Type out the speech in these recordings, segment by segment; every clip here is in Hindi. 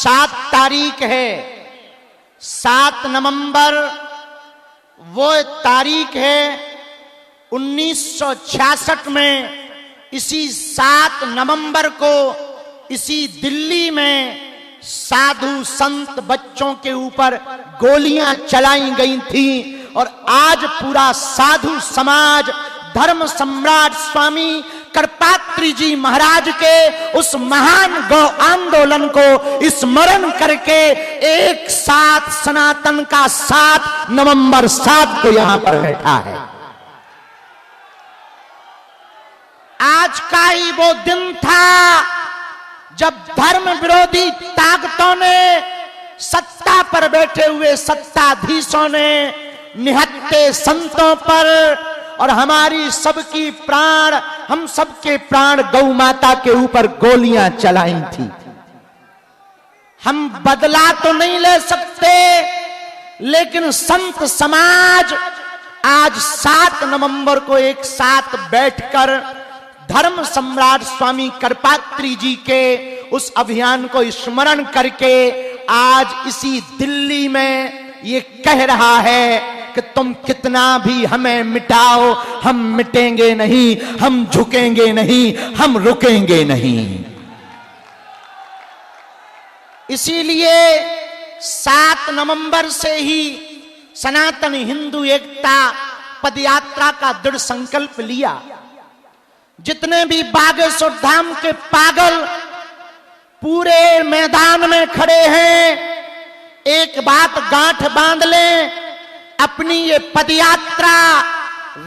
7 तारीख है, 7 नवंबर वो तारीख है 1966 में। इसी 7 नवंबर को इसी दिल्ली में साधु संत बच्चों के ऊपर गोलियां चलाई गई थी। और आज पूरा साधु समाज धर्म सम्राट स्वामी करपात्री जी महाराज के उस महान गौ आंदोलन को स्मरण करके एक साथ सनातन का 7 नवंबर 7 को यहां पर बैठा है। आज का ही वो दिन था जब धर्म विरोधी ताकतों ने, सत्ता पर बैठे हुए सत्ताधीशों ने निहत्थे संतों पर और हमारी सबकी प्राण, हम सबके प्राण गौ माता के ऊपर गोलियां चलाई थी। हम बदला तो नहीं ले सकते, लेकिन संत समाज आज 7 नवंबर को एक साथ बैठकर धर्म सम्राट स्वामी करपात्री जी के उस अभियान को स्मरण करके आज इसी दिल्ली में ये कह रहा है कि तुम कितना भी हमें मिटाओ, हम मिटेंगे नहीं, हम झुकेंगे नहीं, हम रुकेंगे नहीं। इसीलिए 7 नवंबर से ही सनातन हिंदू एकता पदयात्रा का दृढ़ संकल्प लिया। जितने भी बागेश्वर धाम के पागल पूरे मैदान में खड़े हैं, एक बात गांठ बांध लें, अपनी ये पदयात्रा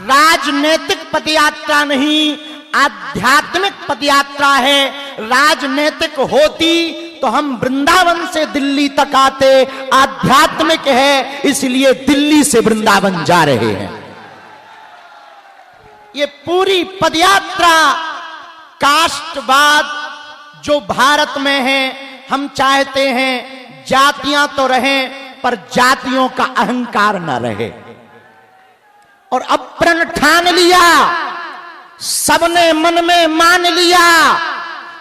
राजनीतिक पदयात्रा नहीं, आध्यात्मिक पदयात्रा है। राजनीतिक होती तो हम वृंदावन से दिल्ली तक आते, आध्यात्मिक है इसलिए दिल्ली से वृंदावन जा रहे हैं। ये पूरी पदयात्रा कास्टवाद जो भारत में है, हम चाहते हैं जातियां तो रहें पर जातियों का अहंकार न रहे। और अब प्रण ठान लिया, सबने मन में मान लिया,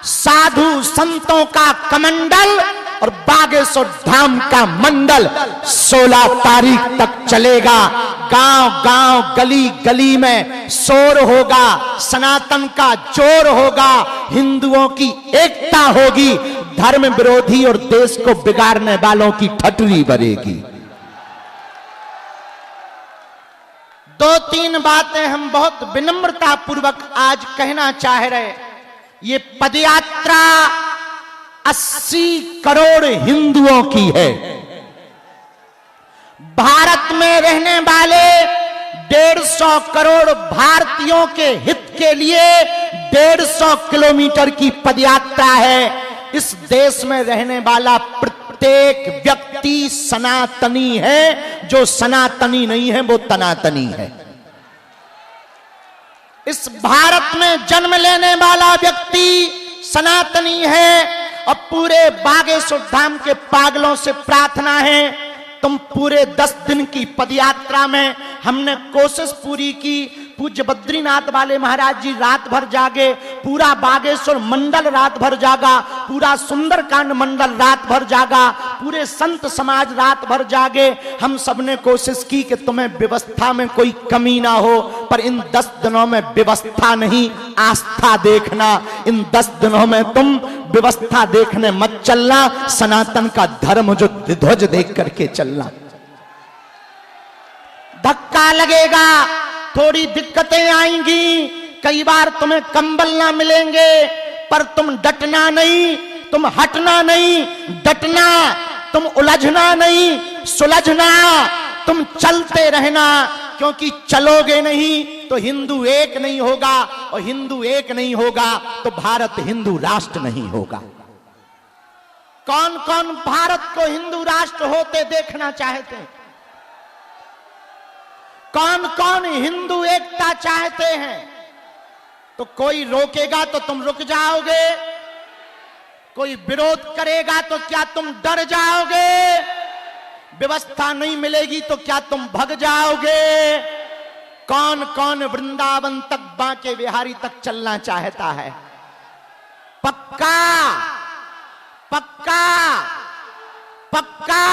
साधु संतों का कमंडल और बागेश्वर धाम का मंडल 16 तारीख तक चलेगा। गांव गांव गली गली में शोर होगा, सनातन का जोर होगा, हिंदुओं की एकता होगी, धर्म विरोधी और देश को बिगाड़ने वालों की ठटरी भरेगी। 2-3 बातें हम बहुत विनम्रता पूर्वक आज कहना चाह रहे। ये पदयात्रा 80 करोड़ हिंदुओं की है। भारत में रहने वाले 150 करोड़ भारतीयों के हित के लिए 150 किलोमीटर की पदयात्रा है। इस देश में रहने वाला प्रत्येक व्यक्ति सनातनी है, जो सनातनी नहीं है वो तनातनी है। इस भारत में जन्म लेने वाला व्यक्ति सनातनी है। और पूरे बागेश्वर धाम के पागलों से प्रार्थना है, तुम पूरे 10 दिन की पदयात्रा में हमने कोशिश पूरी की। पूज्य बद्रीनाथ वाले महाराज जी रात भर जागे, पूरा बागेश्वर मंडल रात भर जागा, पूरा सुंदरकांड मंडल रात भर जागा, पूरे संत समाज रात भर जागे। हम सबने कोशिश की कि तुम्हें व्यवस्था में कोई कमी ना हो, पर इन 10 दिनों में व्यवस्था नहीं, आस्था देखना। इन 10 दिनों में तुम व्यवस्था देखने मत चलना, सनातन का धर्म जो ध्वज देख करके चलना। धक्का लगेगा, थोड़ी दिक्कतें आएंगी, कई बार तुम्हें कंबल ना मिलेंगे, पर तुम डटना नहीं, तुम हटना नहीं, डटना, तुम उलझना नहीं, सुलझना, तुम चलते रहना। क्योंकि चलोगे नहीं तो हिंदू एक नहीं होगा, और हिंदू एक नहीं होगा तो भारत हिंदू राष्ट्र नहीं होगा। कौन कौन भारत को हिंदू राष्ट्र होते देखना चाहते हैं? कौन कौन हिंदू एकता चाहते हैं? तो कोई रोकेगा तो तुम रुक जाओगे, कोई विरोध करेगा तो क्या तुम डर जाओगे? व्यवस्था नहीं मिलेगी तो क्या तुम भग जाओगे? कौन कौन वृंदावन तक, बांके बिहारी तक चलना चाहता है? पक्का पक्का पक्का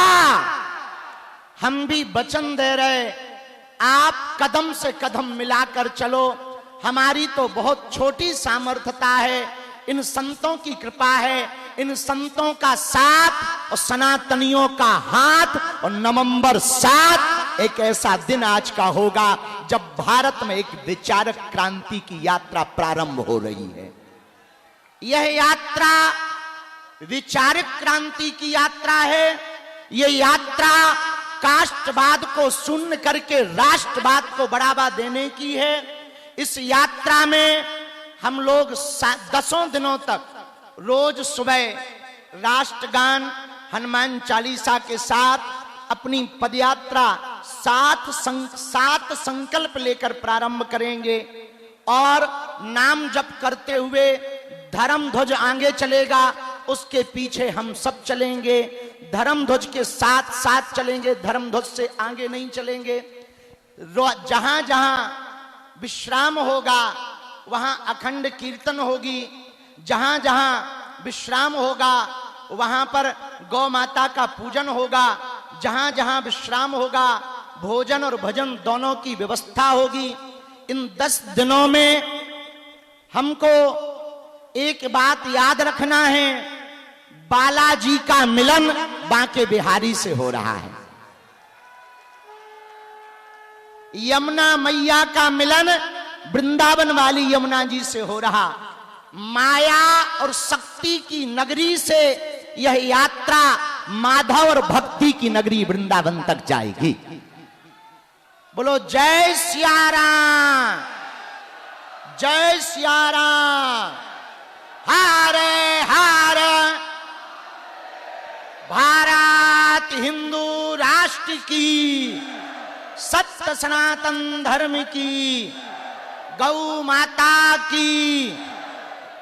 हम भी वचन दे रहे, आप कदम से कदम मिलाकर चलो। हमारी तो बहुत छोटी सामर्थ्यता है, इन संतों की कृपा है, इन संतों का साथ और सनातनियों का हाथ। और नवंबर 7 एक ऐसा दिन आज का होगा जब भारत में एक विचारक क्रांति की यात्रा प्रारंभ हो रही है। यह यात्रा विचारक क्रांति की यात्रा है। यह यात्रा कास्टवाद को शून्य करके राष्ट्रवाद को बढ़ावा देने की है। इस यात्रा में हम लोग 10 दिनों तक रोज सुबह राष्ट्रगान, हनुमान चालीसा के साथ अपनी पदयात्रा 7 संकल्प लेकर प्रारंभ करेंगे। और नाम जप करते हुए धर्म ध्वज आगे चलेगा, उसके पीछे हम सब चलेंगे। धर्म ध्वज के साथ साथ चलेंगे, धर्म ध्वज से आगे नहीं चलेंगे। जहां जहां विश्राम होगा वहां अखंड कीर्तन होगी। जहां जहां विश्राम होगा वहां पर गौ माता का पूजन होगा। जहां जहां विश्राम होगा भोजन और भजन दोनों की व्यवस्था होगी। इन 10 दिनों में हमको एक बात याद रखना है, बालाजी का मिलन बांके बिहारी से हो रहा है। यमुना मैया का मिलन वृंदावन वाली यमुना जी से हो रहा। माया और शक्ति की नगरी से यह यात्रा माधव और भक्ति की नगरी वृंदावन तक जाएगी। बोलो जय सिया राम, जय सिया राम। हरे हरे भारत हिंदू राष्ट्र की, सत्य सनातन धर्म की, गौ माता की,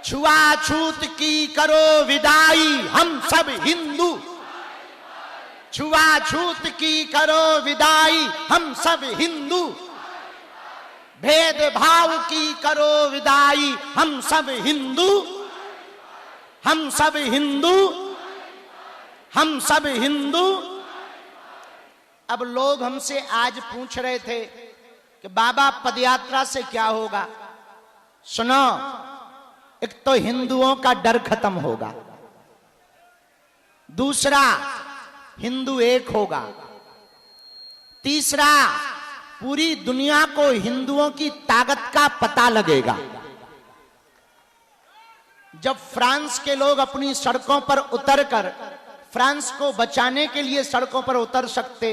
छुआछूत की करो विदाई हम सब हिंदू। छुआछूत की करो विदाई हम सब हिंदू। भेदभाव की करो विदाई हम सब हिंदू। हम सब हिंदू, हम सब हिंदू। अब लोग हमसे आज पूछ रहे थे कि बाबा पदयात्रा से क्या होगा। सुनो, एक तो हिंदुओं का डर खत्म होगा, दूसरा हिंदू एक होगा, तीसरा पूरी दुनिया को हिंदुओं की ताकत का पता लगेगा। जब फ्रांस के लोग अपनी सड़कों पर उतरकर फ्रांस को बचाने के लिए सड़कों पर उतर सकते,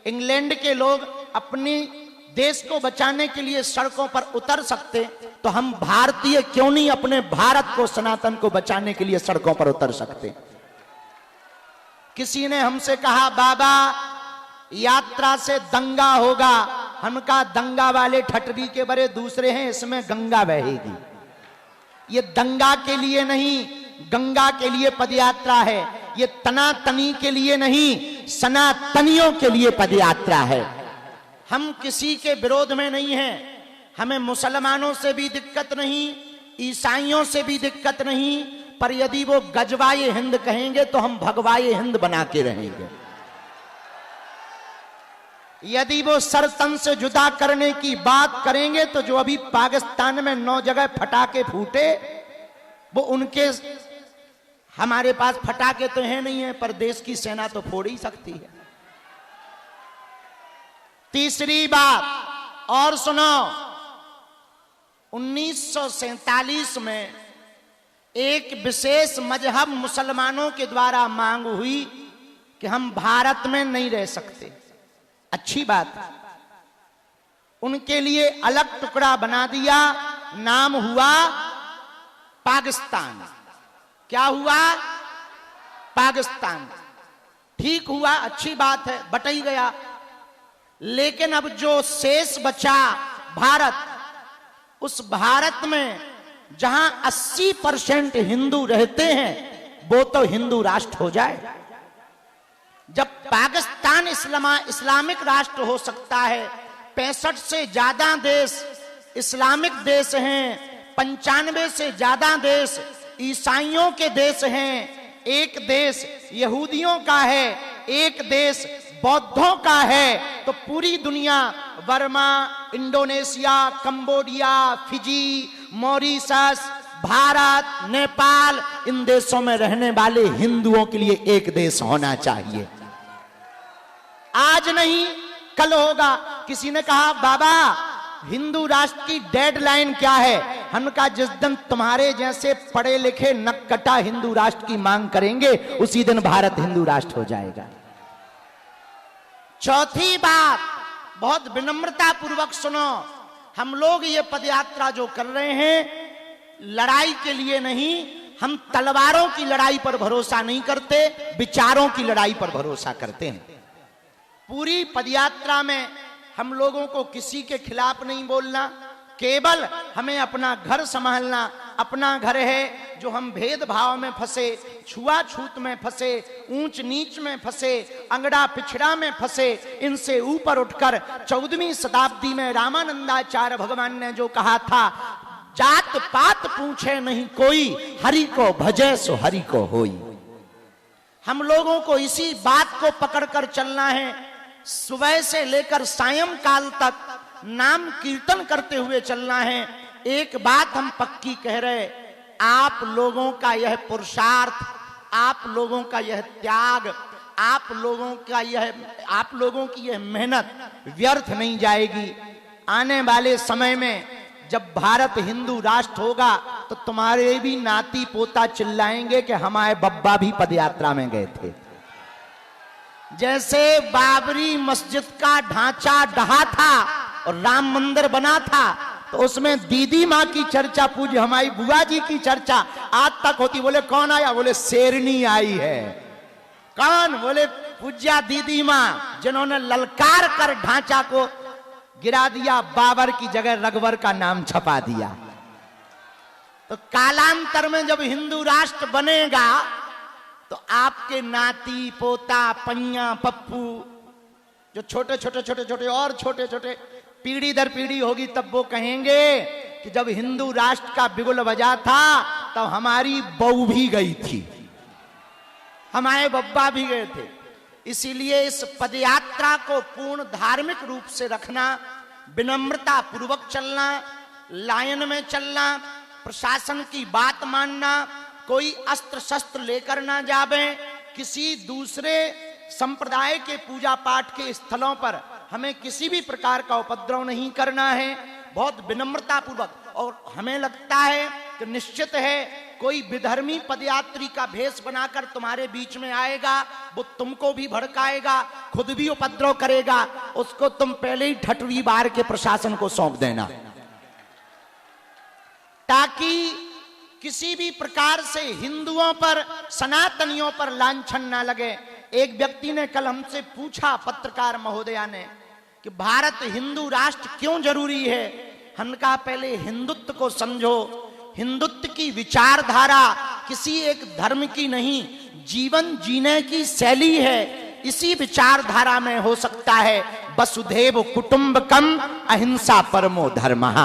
इंग्लैंड के लोग अपनी देश को बचाने के लिए सड़कों पर उतर सकते, तो हम भारतीय क्यों नहीं अपने भारत को, सनातन को बचाने के लिए सड़कों पर उतर सकते। किसी ने हमसे कहा बाबा यात्रा से दंगा होगा। हम कहा दंगा वाले ठटरी के बड़े दूसरे हैं, इसमें गंगा बहेगी। ये दंगा के लिए नहीं, गंगा के लिए पदयात्रा है। ये तनातनी के लिए नहीं, सनातनियों के लिए पदयात्रा है। हम किसी के विरोध में नहीं हैं। हमें मुसलमानों से भी दिक्कत नहीं, ईसाइयों से भी दिक्कत नहीं, पर यदि वो गजवाए हिंद कहेंगे तो हम भगवाए हिंद बना के रहेंगे। यदि वो सर तन से जुदा करने की बात करेंगे तो जो अभी पाकिस्तान में 9 जगह फटाके फूटे, वो उनके, हमारे पास फटाके तो है नहीं है, पर देश की सेना तो फोड़ ही सकती है। तीसरी बात और सुनो, 1947 में एक विशेष मजहब मुसलमानों के द्वारा मांग हुई कि हम भारत में नहीं रह सकते। अच्छी बात, उनके लिए अलग टुकड़ा बना दिया, नाम हुआ पाकिस्तान। क्या हुआ? पाकिस्तान। ठीक हुआ, अच्छी बात है, बट ही गया। लेकिन अब जो शेष बचा भारत, उस भारत में जहां 80% हिंदू रहते हैं, वो तो हिंदू राष्ट्र हो जाए। जब पाकिस्तान इस्लामिक राष्ट्र हो सकता है, 65 से ज्यादा देश इस्लामिक देश हैं, 95 से ज्यादा देश ईसाइयों के देश हैं, एक देश यहूदियों का है, एक देश बौद्धों का है, तो पूरी दुनिया Burma, Indonesia, Cambodia, Fiji, Mauritius, Bharat, Nepal, इन देशों में रहने वाले हिंदुओं के लिए एक देश होना चाहिए। आज नहीं कल होगा। किसी ने कहा बाबा हिंदू राष्ट्र की डेडलाइन क्या है? हम कहा जिस दिन तुम्हारे जैसे पढ़े लिखे नक्कटा हिंदू राष्ट्र की मांग करेंगे उसी दिन भारत हिंदू राष्ट्र हो जाएगा। चौथी बात बहुत विनम्रता पूर्वक सुनो, हम लोग ये पदयात्रा जो कर रहे हैं लड़ाई के लिए नहीं, हम तलवारों की लड़ाई पर भरोसा नहीं करते, विचारों की लड़ाई पर भरोसा करते हैं। पूरी पदयात्रा में हम लोगों को किसी के खिलाफ नहीं बोलना, केवल हमें अपना घर संभालना। अपना घर है जो हम भेदभाव में फंसे, छुआछूत में फंसे, ऊंच नीच में फंसे, अंगड़ा पिछड़ा में फंसे, इनसे ऊपर उठकर 14वीं शताब्दी में रामानंदाचार्य भगवान ने जो कहा था, जात पात पूछे नहीं कोई, हरि को भजे सो हरि को होई। हम लोगों को इसी बात को पकड़कर चलना है। सुबह से लेकर सायंकाल तक नाम कीर्तन करते हुए चलना है। एक बात हम पक्की कह रहे, आप लोगों का यह पुरुषार्थ, आप लोगों का यह त्याग, आप लोगों की यह मेहनत व्यर्थ नहीं जाएगी। आने वाले समय में जब भारत हिंदू राष्ट्र होगा तो तुम्हारे भी नाती पोता चिल्लाएंगे कि हमारे बब्बा भी पदयात्रा में गए थे। जैसे बाबरी मस्जिद का ढांचा ढहा था और राम मंदिर बना था, तो उसमें दीदी माँ की चर्चा, पूज्य हमारी बुआ जी की चर्चा आज तक होती। बोले कौन आया? बोले शेरनी आई है। कौन? बोले पूज्या दीदी माँ, जिन्होंने ललकार कर ढांचा को गिरा दिया, बाबर की जगह रघुवर का नाम छपा दिया। तो कालांतर में जब हिंदू राष्ट्र बनेगा तो आपके नाती पोता पन्या पप्पू जो छोटे छोटे पीढ़ी दर पीढ़ी होगी, तब वो कहेंगे कि जब हिंदू राष्ट्र का बिगुल बजा था तब हमारी बहू भी गई थी, हमारे बब्बा भी गए थे। इसीलिए इस पदयात्रा को पूर्ण धार्मिक रूप से रखना, विनम्रता पूर्वक चलना, लाइन में चलना, प्रशासन की बात मानना, कोई अस्त्र शस्त्र लेकर ना जावे, किसी दूसरे संप्रदाय के पूजा पाठ के स्थलों पर हमें किसी भी प्रकार का उपद्रव नहीं करना है, बहुत विनम्रता पूर्वक। और हमें लगता है कि निश्चित है कोई विधर्मी पदयात्री का भेष बनाकर तुम्हारे बीच में आएगा, वो तुमको भी भड़काएगा, खुद भी उपद्रव करेगा, उसको तुम पहले ही ठठवी बार के प्रशासन को सौंप देना, ताकि किसी भी प्रकार से हिंदुओं पर, सनातनियों पर लांछन ना लगे। एक व्यक्ति ने कल हमसे पूछा, पत्रकार महोदया ने, कि भारत हिंदू राष्ट्र क्यों जरूरी है? हमने कहा पहले हिंदुत्व को समझो। हिंदुत्व की विचारधारा किसी एक धर्म की नहीं, जीवन जीने की शैली है। इसी विचारधारा में हो सकता है वसुधैव कुटुंबकम अहिंसा परमो धर्मः।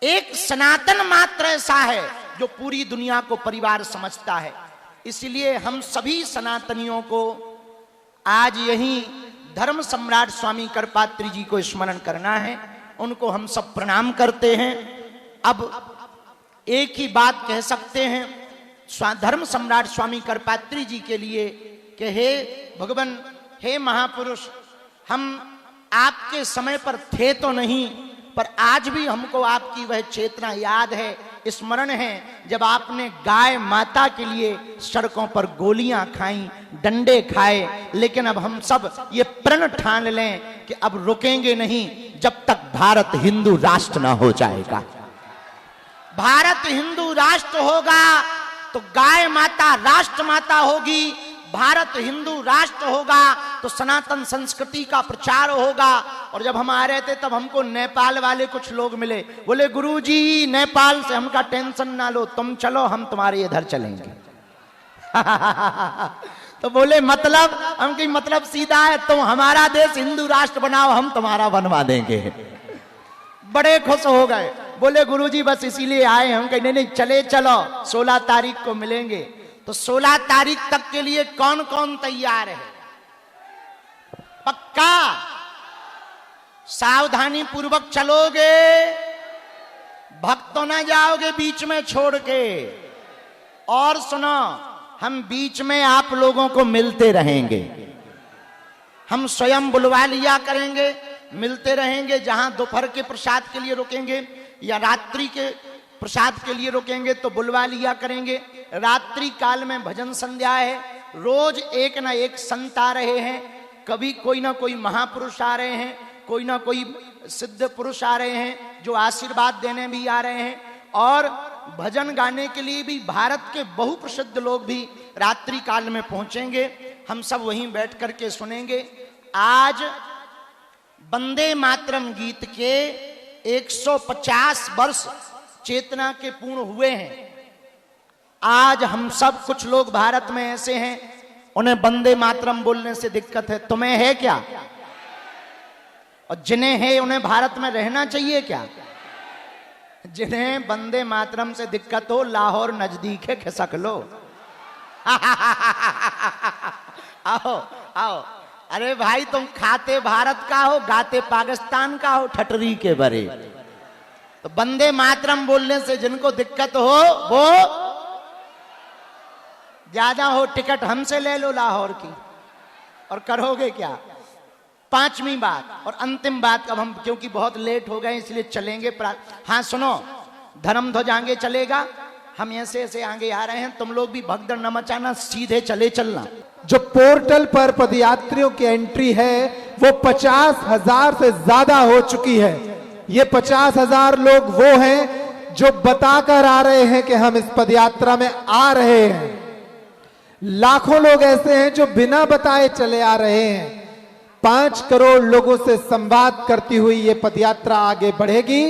एक सनातन मात्र ऐसा है जो पूरी दुनिया को परिवार समझता है। इसलिए हम सभी सनातनियों को आज यही धर्म सम्राट स्वामी करपात्री जी को स्मरण करना है। उनको हम सब प्रणाम करते हैं। अब एक ही बात कह सकते हैं धर्म सम्राट स्वामी करपात्री जी के लिए कि हे भगवान, हे महापुरुष, हम आपके समय पर थे तो नहीं, पर आज भी हमको आपकी वह चेतना याद है, स्मरण है, जब आपने गाय माता के लिए सड़कों पर गोलियां खाई, डंडे खाए। लेकिन अब हम सब ये प्रण ठान लें कि अब रुकेंगे नहीं जब तक भारत हिंदू राष्ट्र ना हो जाएगा। भारत हिंदू राष्ट्र होगा तो गाय माता राष्ट्र माता होगी, भारत हिंदू राष्ट्र होगा तो सनातन संस्कृति का प्रचार होगा। और जब हम आ रहे थे तब हमको नेपाल वाले कुछ लोग मिले, बोले गुरुजी नेपाल से हमका टेंशन ना लो, तुम चलो हम तुम्हारे इधर चलेंगे। तो बोले मतलब? हम की मतलब सीधा है, तुम हमारा देश हिंदू राष्ट्र बनाओ, हम तुम्हारा बनवा देंगे। बड़े खुश हो गए, बोले गुरुजी बस इसीलिए आए। हम कहे नहीं नहीं चले चलो, 16 तारीख को मिलेंगे। तो 16 तारीख तक के लिए कौन कौन तैयार है? पक्का सावधानी पूर्वक चलोगे? भक्त तो ना जाओगे बीच में छोड़ के? और सुनो, हम बीच में आप लोगों को मिलते रहेंगे, हम स्वयं बुलवा लिया करेंगे, मिलते रहेंगे। जहां दोपहर के प्रसाद के लिए रुकेंगे या रात्रि के प्रसाद के लिए रुकेंगे तो बुलवा लिया करेंगे। रात्रि काल में भजन संध्या है, रोज एक ना एक संत आ रहे हैं, कभी कोई ना कोई महापुरुष आ रहे हैं, कोई ना कोई सिद्ध पुरुष आ रहे हैं जो आशीर्वाद देने भी आ रहे हैं, और भजन गाने के लिए भी भारत के बहुप्रसिद्ध लोग भी रात्रि काल में पहुंचेंगे। हम सब वहीं बैठ करके सुनेंगे। आज वंदे मातरम गीत के 150 वर्ष चेतना के पूर्ण हुए हैं। आज हम सब कुछ लोग भारत में ऐसे हैं उन्हें वंदे मातरम बोलने से दिक्कत है। तुम्हें है क्या? और जिन्हें है उन्हें भारत में रहना चाहिए क्या? जिन्हें वंदे मातरम से दिक्कत हो, लाहौर नजदीक है, खिसक लो। आओ आओ। अरे भाई, तुम खाते भारत का हो, गाते पाकिस्तान का हो, ठटरी के बरे। तो वंदे मातरम बोलने से जिनको दिक्कत हो वो ज्यादा हो, टिकट हमसे ले लो लाहौर की। और करोगे क्या? पांचवी बात और अंतिम बात, अब हम क्योंकि बहुत लेट हो गए इसलिए चलेंगे। हाँ सुनो, धर्म ध्वज आगे चलेगा, हम ऐसे ऐसे आगे आ रहे हैं, तुम लोग भी भगदड़ न मचाना, सीधे चले चलना। जो पोर्टल पर पदयात्रियों की एंट्री है वो 50,000 से ज्यादा हो चुकी है। ये 50,000 लोग वो हैं जो बताकर आ रहे हैं कि हम इस पदयात्रा में आ रहे हैं। लाखों लोग ऐसे हैं जो बिना बताए चले आ रहे हैं। 5 करोड़ लोगों से संवाद करती हुई ये पदयात्रा आगे बढ़ेगी।